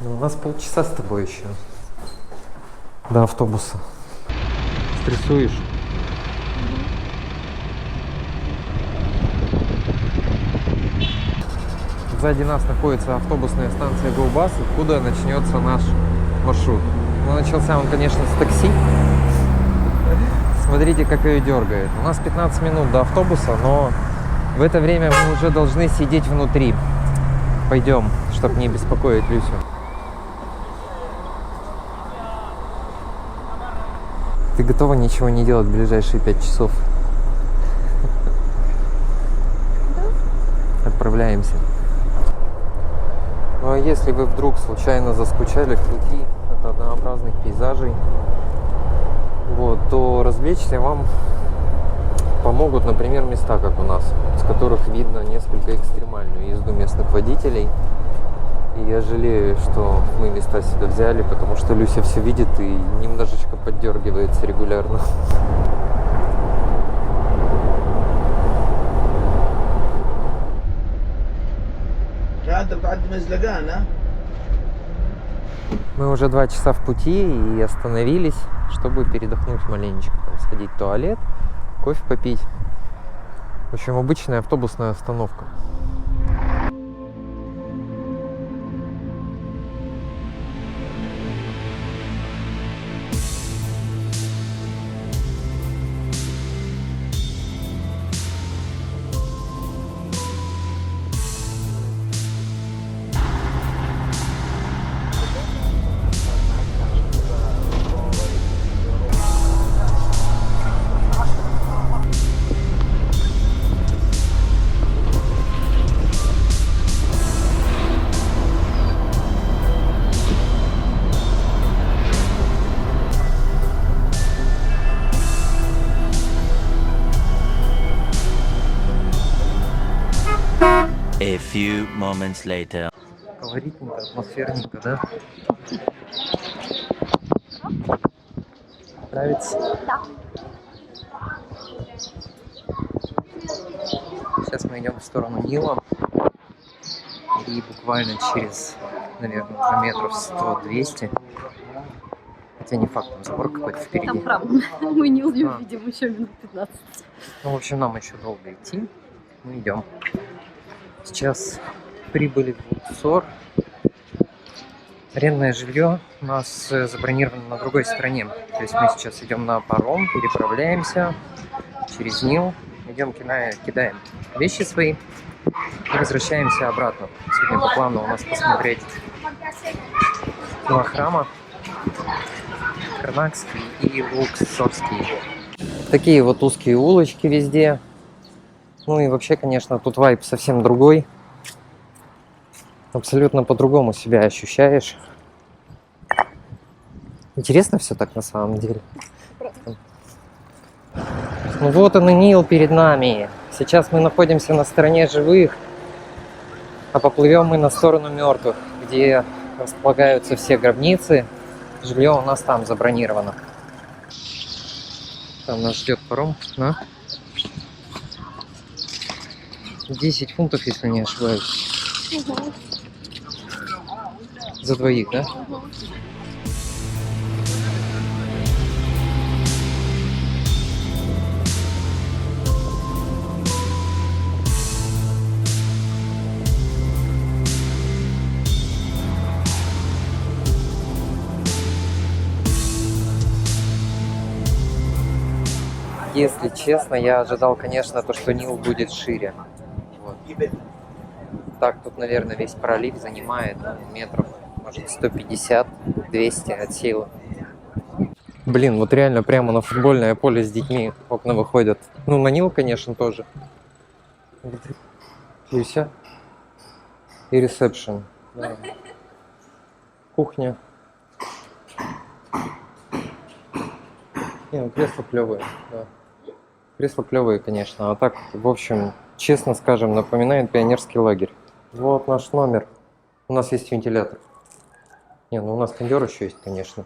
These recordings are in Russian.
Ну, у нас полчаса с тобой еще до автобуса. Стрессуешь? Сзади нас находится автобусная станция GoBus, откуда начнется наш маршрут. Ну, начался он, конечно, с такси. Смотрите, как ее дергает. У нас 15 минут до автобуса, но в это время мы уже должны сидеть внутри. Пойдем, чтобы не беспокоить Люсю. Ты готова ничего не делать в ближайшие 5 часов? Отправляемся. Ну а если вы вдруг случайно заскучали в пути от однообразных пейзажей, вот, то развлечься вам помогут, например, места, как у нас, с которых видно несколько экстремальную езду местных водителей. И я жалею, что мы места сюда взяли, потому что Люся все видит и немножечко поддергивается регулярно. Мы уже 2 часа в пути и остановились, чтобы передохнуть маленечко, там, сходить в туалет, кофе попить. В общем, обычная автобусная остановка. A few moments later. Колоритненько, атмосферненько, да? Нравится? Да. Сейчас мы идем в сторону Нила. И буквально через, наверное, километров 100-200. Хотя не факт, там забор какой-то впереди. Там храм. Мы не увидим еще минут 15. Ну, в общем, нам еще долго идти. Мы идем. Сейчас прибыли в Луксор. Арендное жилье у нас забронировано на другой стороне. То есть мы сейчас идем на паром, переправляемся через Нил, идем, кидаем вещи свои и возвращаемся обратно. Сегодня по плану у нас посмотреть 2 храма: Карнакский и Луксорский. Такие вот узкие улочки везде. Ну и вообще, конечно, тут вайб совсем другой. Абсолютно по-другому себя ощущаешь. Интересно все так на самом деле. Ну вот он и Нил перед нами. Сейчас мы находимся на стороне живых, а поплывем мы на сторону мертвых, где располагаются все гробницы. Жилье у нас там забронировано. Там нас ждет паром. На. 10 фунтов, если не ошибаюсь. Угу. За двоих, да? Угу. Если честно, я ожидал, конечно, то, что Нил будет шире. Вот. Так, тут, наверное, весь пролив занимает метров, может, 150-200 от силы. Блин, вот реально прямо на футбольное поле с детьми окна выходят. Ну, на Нил, конечно, тоже. Люся. И ресепшн. Да. Кухня. Не, ну кресла клевые, да. Кресла клевые, конечно. А так, в общем, честно скажем, напоминает пионерский лагерь. Вот наш номер. У нас есть вентилятор. Не, ну у нас кондер еще есть, конечно.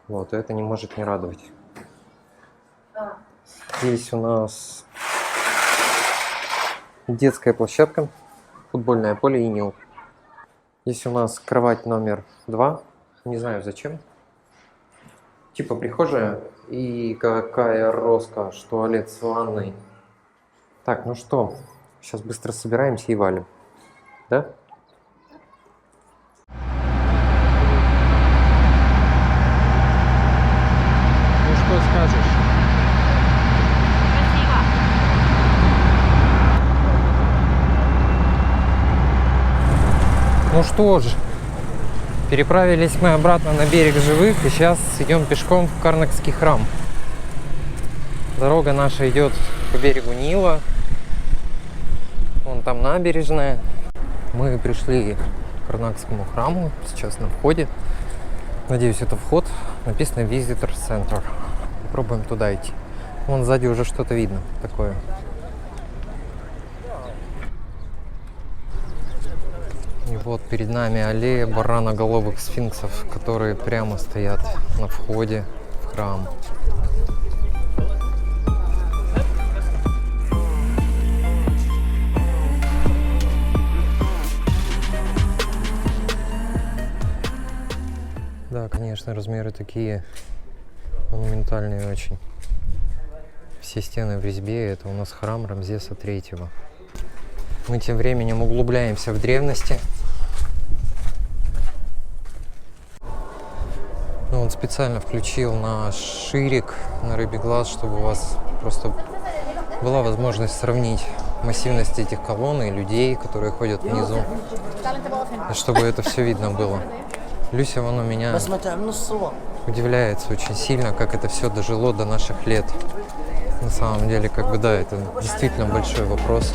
Вот, и это не может не радовать. Здесь у нас детская площадка. футбольное поле и Нил. Здесь у нас кровать номер 2. Не знаю зачем. Типа прихожая. И какая роскошь, туалет с ванной. Так, ну что, сейчас быстро собираемся и валим. Да? Ну что скажешь? Ну что ж, переправились мы обратно на берег живых и сейчас идем пешком в Карнакский храм. Дорога наша идет по берегу Нила. Вон там набережная. Мы пришли к Карнакскому храму, сейчас на входе. Надеюсь, это вход. Написано Visitor Center. Попробуем туда идти. Вон сзади уже что-то видно такое. И вот перед нами аллея бараноголовых сфинксов, которые прямо стоят на входе в храм. Да, конечно, размеры такие монументальные очень. Все стены в резьбе. Это у нас храм Рамзеса III. Мы тем временем углубляемся в древности. Ну, он специально включил на ширик, на рыбий глаз, чтобы у вас просто была возможность сравнить массивность этих колонн и людей, которые ходят внизу, и чтобы это все видно было. Люся, вон у меня удивляется очень сильно, как это все дожило до наших лет. На самом деле, как бы, да, это действительно большой вопрос.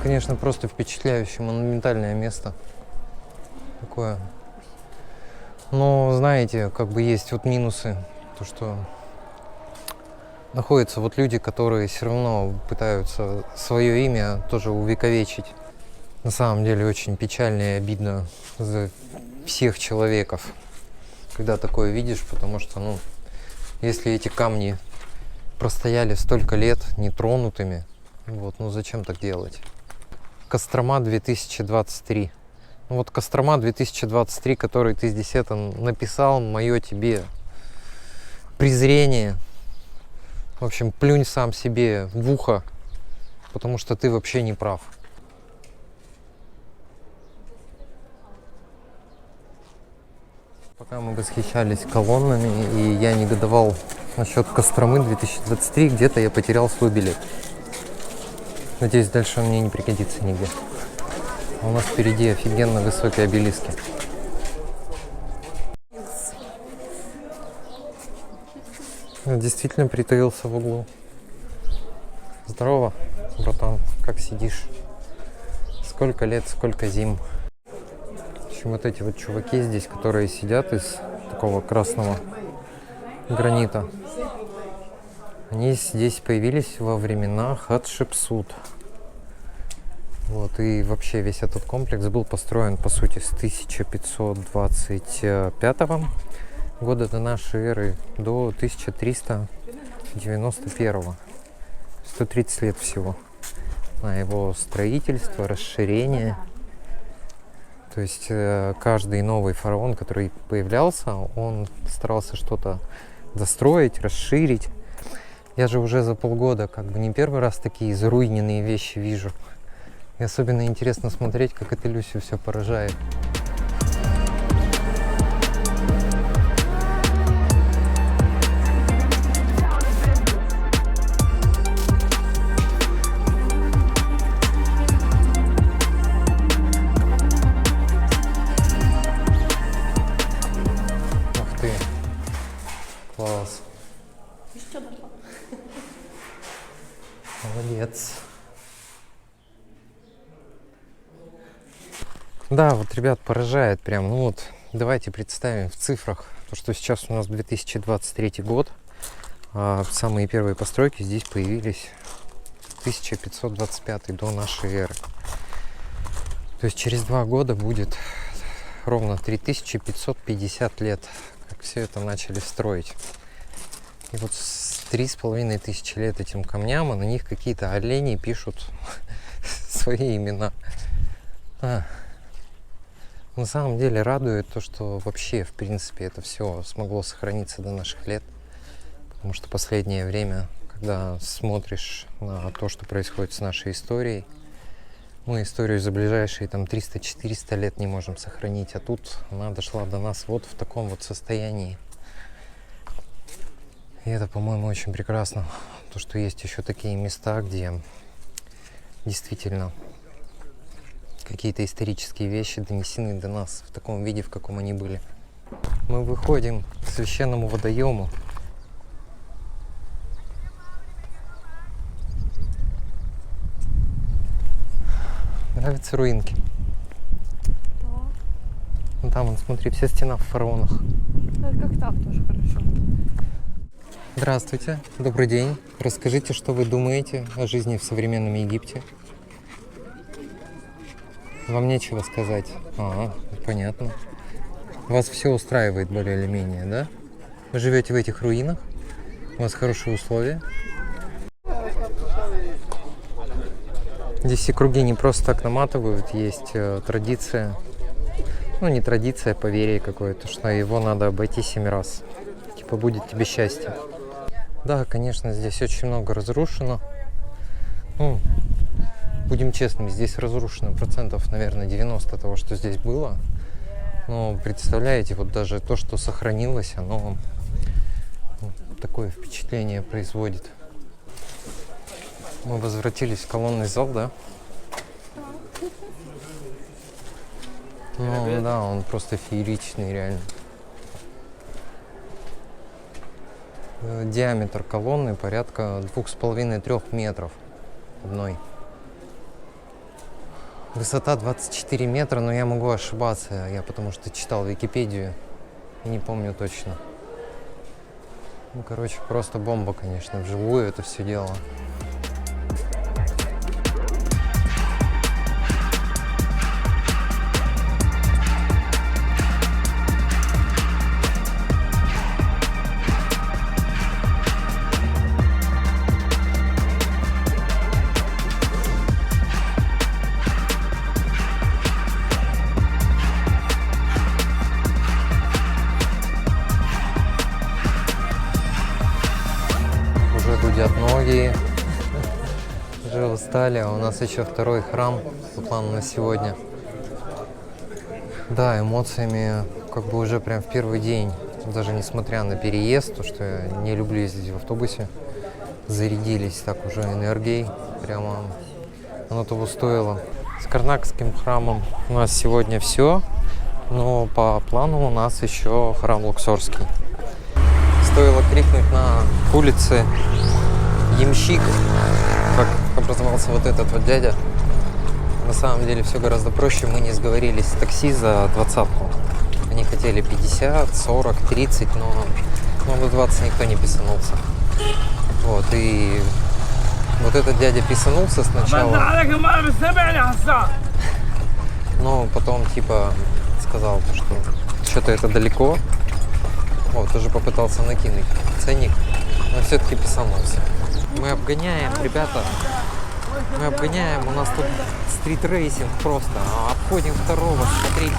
Конечно, просто впечатляющее, монументальное место такое. Но, знаете, как бы есть вот минусы, то что находятся вот люди, которые все равно пытаются свое имя тоже увековечить. На самом деле очень печально и обидно за всех человеков, когда такое видишь, потому что, ну, если эти камни простояли столько лет нетронутыми, вот, ну зачем так делать? Кострома 2023. Ну вот Кострома 2023, который ты здесь это написал, мое тебе презрение. В общем, плюнь сам себе в ухо, потому что ты вообще не прав. Пока мы восхищались колоннами, и я негодовал насчет Костромы 2023, где-то я потерял свой билет. Надеюсь, дальше он мне не пригодится нигде. У нас впереди офигенно высокие обелиски. Я действительно притаился в углу. Здорово, братан, как сидишь? Сколько лет, сколько зим. В общем, вот эти вот чуваки здесь, которые сидят из такого красного гранита, они здесь появились во времена Хатшепсут. Вот, и вообще весь этот комплекс был построен, по сути, с 1525 года до нашей эры до 1391. 130 лет всего на его строительство, расширение. То есть каждый новый фараон, который появлялся, он старался что-то достроить, расширить. Я же уже за полгода как бы не первый раз такие заруиненные вещи вижу. И особенно интересно смотреть, как это Люсю все поражает. Ух ты, класс. Молодец. Да, вот, ребят, поражает прям. Ну вот, давайте представим в цифрах, то, что сейчас у нас 2023 год. А самые первые постройки здесь появились в 1525 до нашей эры. То есть через 2 года будет ровно 3550 лет, как все это начали строить. И вот с 3500 лет этим камням, а на них какие-то олени пишут свои имена. На самом деле радует то, что вообще, в принципе, это все смогло сохраниться до наших лет. Потому что последнее время, когда смотришь на то, что происходит с нашей историей, мы историю за ближайшие там 300-400 лет не можем сохранить, а тут она дошла до нас вот в таком вот состоянии. И это, по-моему, очень прекрасно. То, что есть еще такие места, где действительно какие-то исторические вещи донесены до нас в таком виде, в каком они были. Мы выходим к священному водоему. Нравятся руинки? Ну, там, вон, смотри, вся стена в фараонах. Это как там тоже хорошо. Здравствуйте, добрый день. Расскажите, что вы думаете о жизни в современном Египте? Вам нечего сказать? Понятно. Вас все устраивает более или менее, да? Вы живете в этих руинах? У вас хорошие условия? Здесь все круги не просто так наматывают, есть традиция. Ну, не традиция, а поверье какое-то, что его надо обойти 7 раз. Типа, будет тебе счастье. Да, конечно, здесь очень много разрушено. Ну, будем честными, здесь разрушено процентов, наверное, 90 того, что здесь было. Но представляете, вот даже то, что сохранилось, оно такое впечатление производит. Мы возвратились в колонный зал, да? Ну да, он просто фееричный, реально. Диаметр колонны порядка 2,5-3 метров одной. Высота 24 метра, но я могу ошибаться, я потому что читал Википедию и не помню точно. Ну, короче, просто бомба, конечно, вживую это все дело. Гудят ноги, уже устали, а у нас еще второй храм по плану на сегодня. Да, эмоциями как бы уже прям в первый день, даже несмотря на переезд, то что я не люблю ездить в автобусе, зарядились так уже энергией, прямо оно того стоило. С Карнакским храмом у нас сегодня все, но по плану у нас еще храм Луксорский. Стоило крикнуть на улице ямщик, как образовался вот этот вот дядя. На самом деле все гораздо проще. Мы не сговорились с такси за 20-ку. Они хотели 50, 40, 30, но до 20 никто не писанулся. Вот, и вот этот дядя писанулся сначала. Но потом типа сказал, что что-то это далеко. Вот, уже попытался накинуть ценник, но все-таки писанулся. Мы обгоняем, ребята, мы обгоняем, у нас тут стрит-рейсинг просто, обходим второго, смотрите.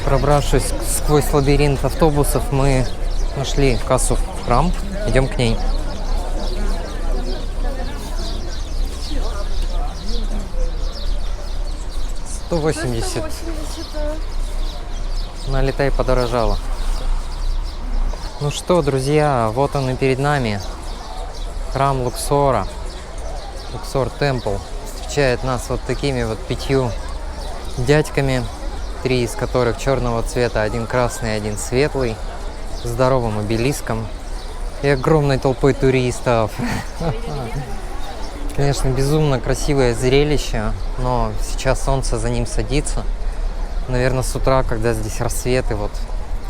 Пробравшись сквозь лабиринт автобусов, мы нашли кассу в храм. Идем к ней. $180. Налетай подорожало. Ну что, друзья, вот он и перед нами. Храм Луксора. Луксор Темпл. Встречает нас вот такими вот 5 дядьками. 3 из которых черного цвета, 1 красный, 1 светлый, с здоровым обелиском и огромной толпой туристов. Конечно, безумно красивое зрелище, но сейчас солнце за ним садится. Наверное, с утра, когда здесь рассвет, и вот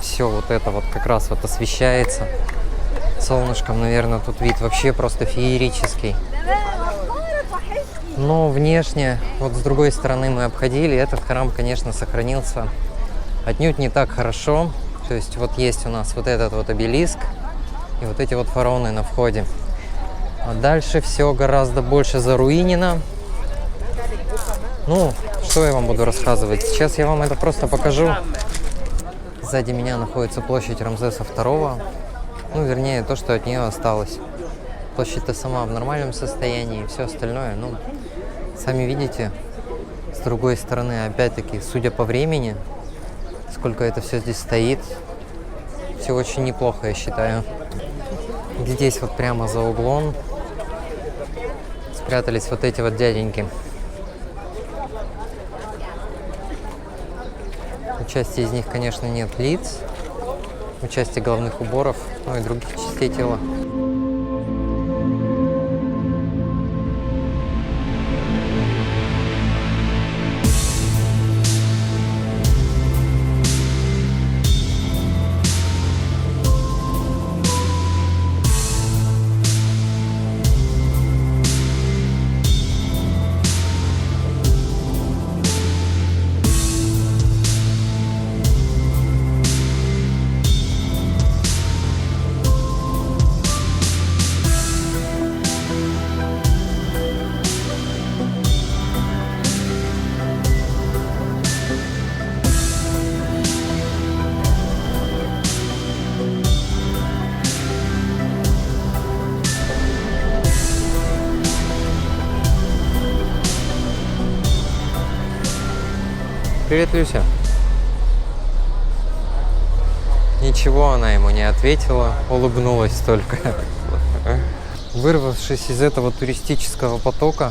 все вот это вот как раз вот освещается солнышком, наверное, тут вид вообще просто феерический. Но внешне, вот с другой стороны мы обходили, этот храм, конечно, сохранился отнюдь не так хорошо. То есть вот есть у нас вот этот вот обелиск и вот эти вот фараоны на входе. А дальше все гораздо больше заруинено. Ну, что я вам буду рассказывать? Сейчас я вам это просто покажу. Сзади меня находится площадь Рамзеса II. Ну, вернее, то, что от нее осталось. Площадь-то сама в нормальном состоянии, и все остальное, ну, сами видите. С другой стороны, опять-таки, судя по времени, сколько это все здесь стоит, все очень неплохо, я считаю. Здесь вот прямо за углом спрятались вот эти вот дяденьки. У части из них, конечно, нет лиц, у части головных уборов, ну и других частей тела. Привет, Люся. Ничего она ему не ответила, улыбнулась только. Вырвавшись из этого туристического потока,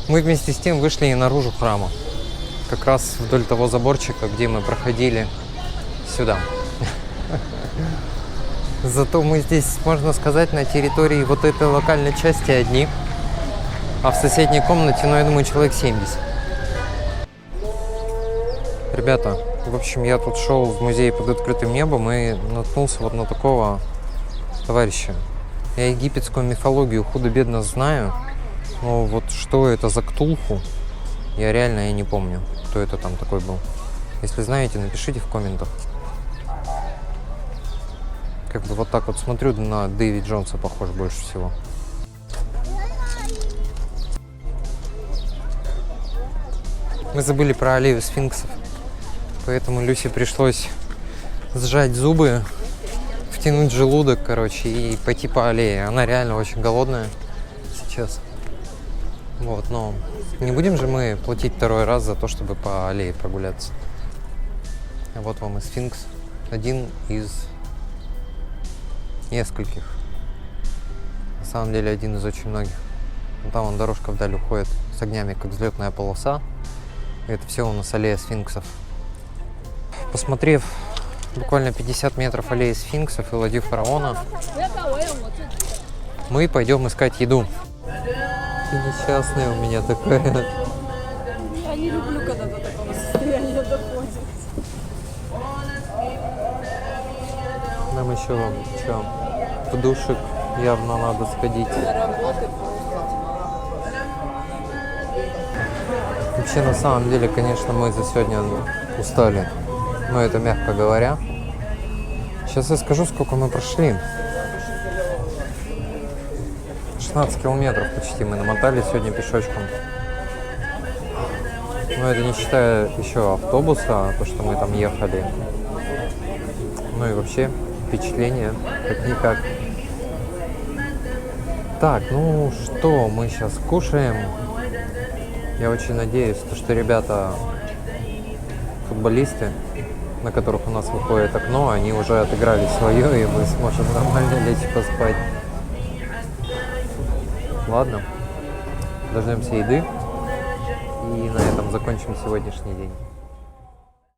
мы вместе с тем вышли и наружу храма. Как раз вдоль того заборчика, где мы проходили сюда. Зато мы здесь, можно сказать, на территории вот этой локальной части одни, а в соседней комнате, ну, я думаю, человек 70. Ребята, в общем, я тут шел в музей под открытым небом и наткнулся вот на такого товарища. Я египетскую мифологию худо-бедно знаю, но вот что это за Ктулху, я не помню, кто это там такой был. Если знаете, напишите в комментах. Как бы вот так вот смотрю, на Дэви Джонса похож больше всего. Мы забыли про аллею сфинксов. Поэтому Люсе пришлось сжать зубы, втянуть желудок, короче, и пойти по аллее. Она реально очень голодная сейчас. Вот, но не будем же мы платить второй раз за то, чтобы по аллее прогуляться. А вот вам и сфинкс. Один из нескольких. На самом деле один из очень многих. Вон там вон дорожка вдаль уходит с огнями, как взлетная полоса. И это все у нас аллея сфинксов. Посмотрев буквально 50 метров аллеи сфинксов и ладьи фараона, мы пойдем искать еду. Ты несчастная у меня такая. Я не люблю, когда до такого состояния доходит. Нам еще что, в душик явно надо сходить. Вообще, на самом деле, конечно, мы за сегодня устали. Но это мягко говоря. Сейчас я скажу, сколько мы прошли. 16 километров почти мы намотали сегодня пешочком. Но это не считая еще автобуса, то, что мы там ехали. Ну и вообще впечатление как-никак. Так, ну что, мы сейчас кушаем. Я очень надеюсь, что ребята, футболисты, на которых у нас выходит окно, они уже отыграли свое, и мы сможем нормально лечь поспать. Ладно, дождемся еды, и на этом закончим сегодняшний день.